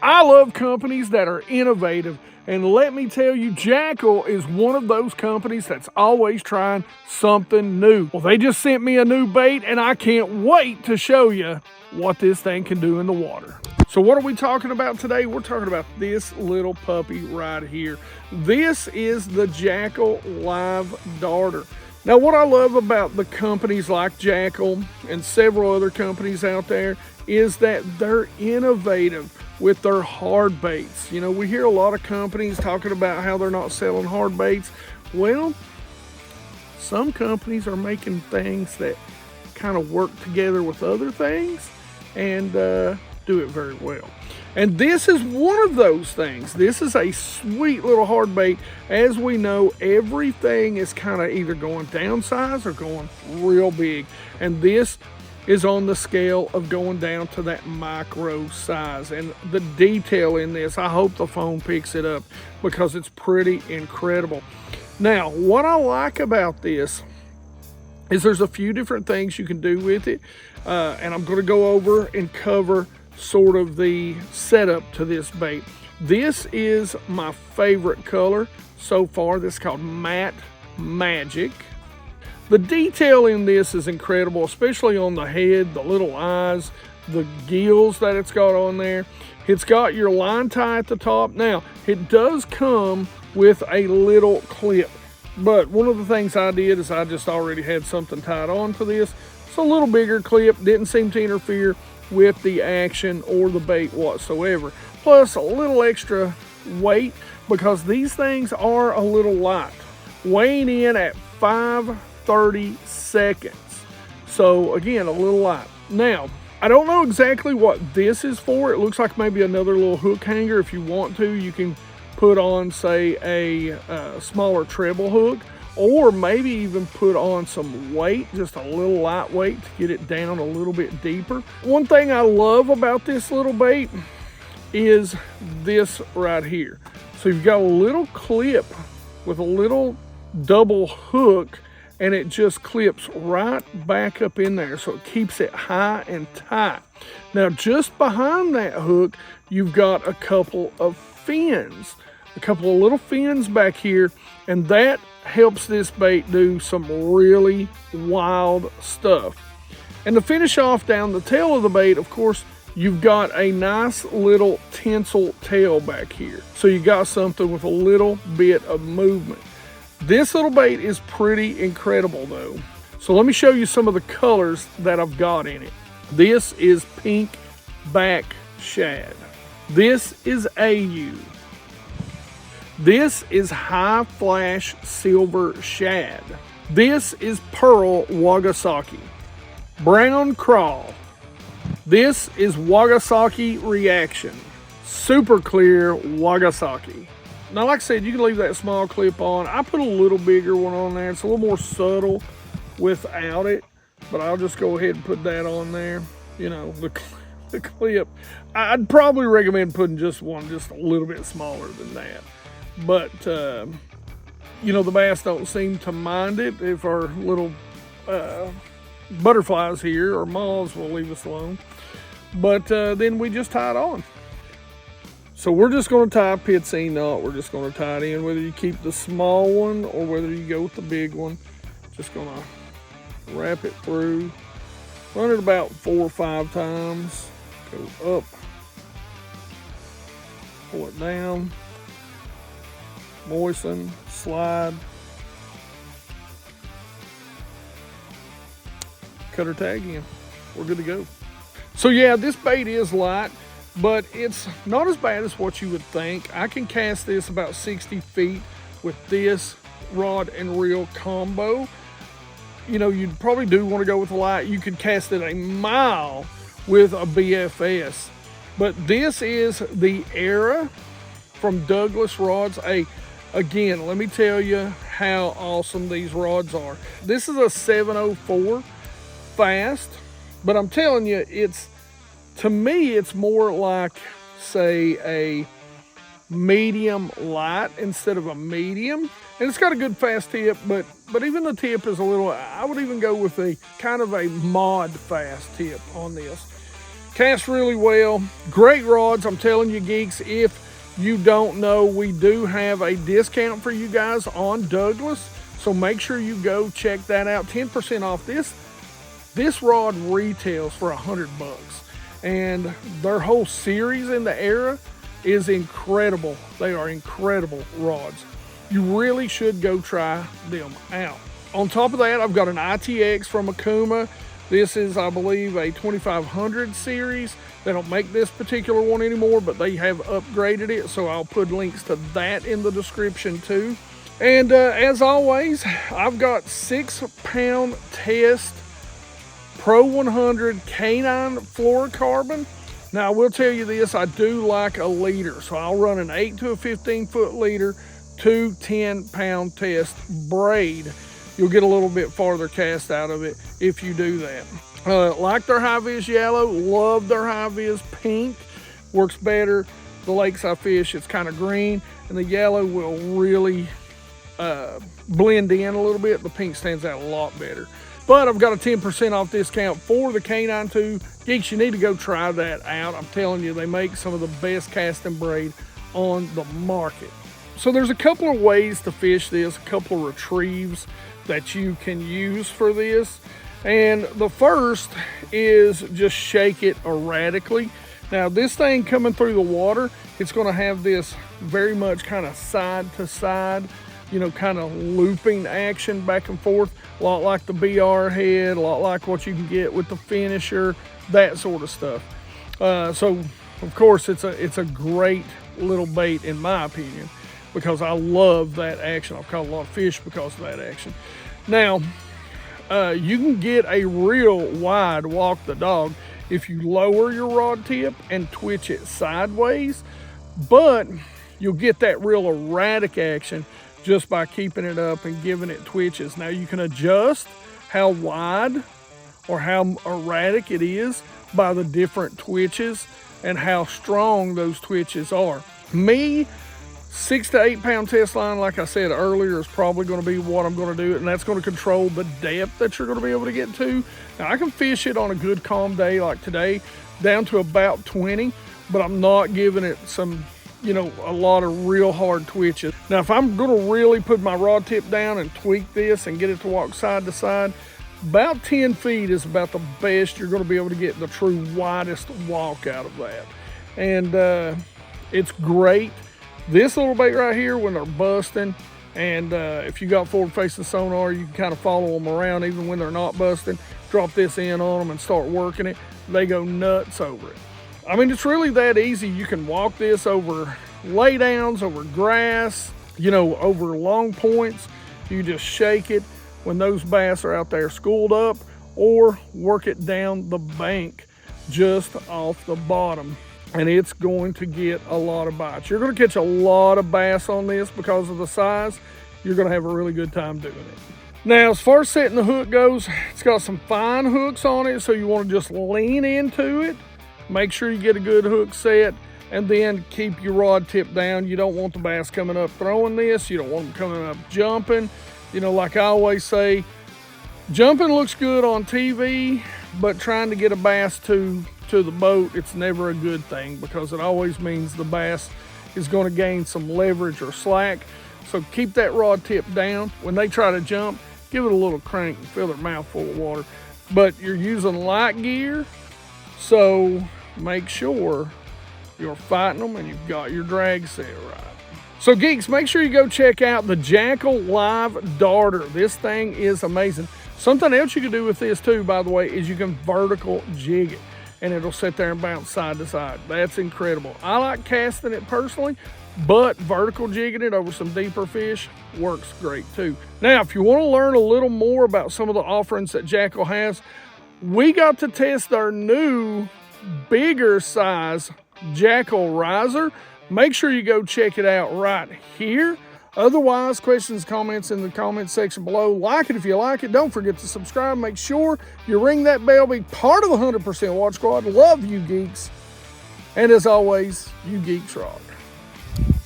I love companies that are innovative, and let me tell you, Jackall is one of those companies that's always trying something new. Well, they just sent me a new bait, and I can't wait to show you what this thing can do in the water. So what are we talking about today? We're talking about this little puppy right here. This is the Jackall Live Darter. Now, what I love about the companies like Jackall and several other companies out there is that they're innovative with their hard baits. You know, we hear a lot of companies talking about how they're not selling hard baits. Well, some companies are making things that kind of work together with other things and do it very well. And this is one of those things. This is a sweet little hard bait. As we know, everything is kind of either going downsize or going real big. And this is on the scale of going down to that micro size. And the detail in this, I hope the phone picks it up because it's pretty incredible. Now, what I like about this is there's a few different things you can do with it. And I'm going to go over and cover sort of the setup to this bait. This is my favorite color so far. This is called Matte Magic. The detail in this is incredible, especially on the head, the little eyes, the gills that it's got on there. It's got your line tie at the top. Now, it does come with a little clip, but one of the things I did is I just already had something tied on to this. It's a little bigger clip, didn't seem to interfere with the action or the bait whatsoever. Plus a little extra weight because these things are a little light, weighing in at 530 seconds. So again, a little light. Now, I don't know exactly what this is for. It looks like maybe another little hook hanger. If you want to, you can put on, say, a smaller treble hook, or maybe even put on some weight, just a little lightweight to get it down a little bit deeper. One thing I love about this little bait is this right here. So you've got a little clip with a little double hook, and it just clips right back up in there, so it keeps it high and tight. Now, just behind that hook, you've got a couple of fins, a couple of little fins back here, and that helps this bait do some really wild stuff. And to finish off down the tail of the bait, of course, you've got a nice little tinsel tail back here. So you got something with a little bit of movement. This little bait is pretty incredible though. So let me show you some of the colors that I've got in it. This is pink back shad. This is AU. This is high flash silver shad. This is pearl Wagasaki. Brown crawl. This is Wagasaki reaction. Super clear Wagasaki. Now, like I said, you can leave that small clip on. I put a little bigger one on there. It's a little more subtle without it, but I'll just go ahead and put that on there. You know, the clip. I'd probably recommend putting just one just a little bit smaller than that. But, you know, the bass don't seem to mind it. If our little butterflies here or moths will leave us alone. But then we just tie it on. So we're just going to tie a pit seam knot. We're just going to tie it in, whether you keep the small one or whether you go with the big one. Just going to wrap it through. Run it about 4 or 5 times. Go up. Pull it down. Moisten, slide, cut our tag in. We're good to go. So yeah, this bait is light, but it's not as bad as what you would think. I can cast this about 60 feet with this rod and reel combo. You know, you probably do want to go with a light. You could cast it a mile with a BFS, but this is the Era from Douglas Rods. Again, let me tell you how awesome these rods are. This is a 704 fast, but I'm telling you, to me, it's more like, say, a medium light instead of a medium. And it's got a good fast tip, but even the tip is a little, I would even go with a kind of a mod fast tip on this. Cast really well. Great rods. I'm telling you, geeks, if you don't know, we do have a discount for you guys on Douglas. So make sure you go check that out. 10% off this. This rod retails for $100. And their whole series in the era is incredible. They are incredible rods. You really should go try them out. On top of that, I've got an ITX from Akuma. This is, I believe, a 2500 series. They don't make this particular one anymore, but they have upgraded it, so I'll put links to that in the description too. And as always, I've got 6-pound test Pro 100 K9 fluorocarbon. Now, I will tell you this, I do like a leader, so I'll run an 8 to a 15-foot leader to 10-pound test braid. You'll get a little bit farther cast out of it if you do that. Like their high-vis yellow, love their high-vis pink. Works better. The lakes I fish, it's kind of green, and the yellow will really blend in a little bit. The pink stands out a lot better. But I've got a 10% off discount for the K9 2. Geeks, you need to go try that out. I'm telling you, they make some of the best casting braid on the market. So there's a couple of ways to fish this, a couple of retrieves that you can use for this. And the first is just shake it erratically. Now this thing coming through the water, it's gonna have this very much kind of side to side, you know, kind of looping action back and forth, a lot like the BR head, a lot like what you can get with the finisher, that sort of stuff. So of course it's a great little bait in my opinion, because I love that action. I've caught a lot of fish because of that action. Now, you can get a real wide walk the dog if you lower your rod tip and twitch it sideways, but you'll get that real erratic action just by keeping it up and giving it twitches. Now you can adjust how wide or how erratic it is by the different twitches and how strong those twitches are. Me, 6 to 8 pound test line, like I said earlier, is probably going to be what I'm going to do, and that's going to control the depth that you're going to be able to get to. Now I can fish it on a good calm day like today down to about 20, but I'm not giving it some, you know, a lot of real hard twitches. Now if I'm going to really put my rod tip down and tweak this and get it to walk side to side, about 10 feet is about the best you're going to be able to get the true widest walk out of that. And it's great. This little bait right here, when they're busting, and if you got forward facing sonar, you can kind of follow them around even when they're not busting. Drop this in on them and start working it. They go nuts over it. I mean, it's really that easy. You can walk this over laydowns, over grass, you know, over long points. You just shake it when those bass are out there schooled up, or work it down the bank just off the bottom, and it's going to get a lot of bites. You're going to catch a lot of bass on this because of the size. You're going to have a really good time doing it. Now, as far as setting the hook goes, it's got some fine hooks on it, so you want to just lean into it. Make sure you get a good hook set, and then keep your rod tip down. You don't want the bass coming up throwing this. You don't want them coming up jumping. You know, like I always say, jumping looks good on TV, but trying to get a bass to the boat, it's never a good thing, because it always means the bass is going to gain some leverage or slack. So keep that rod tip down. When they try to jump, give it a little crank and fill their mouth full of water. But you're using light gear, so make sure you're fighting them and you've got your drag set right. So geeks, make sure you go check out the Jackall Live Darter. This thing is amazing. Something else you can do with this too, by the way, is you can vertical jig it, and it'll sit there and bounce side to side. That's incredible. I like casting it personally, but vertical jigging it over some deeper fish works great too. Now, if you want to learn a little more about some of the offerings that Jackall has, we got to test their new bigger size Jackall riser. Make sure you go check it out right here. Otherwise, questions, comments in the comment section below. Like it if you like it. Don't forget to subscribe. Make sure you ring that bell. Be part of the 100% Watch Squad. Love you geeks. And as always, you geeks rock.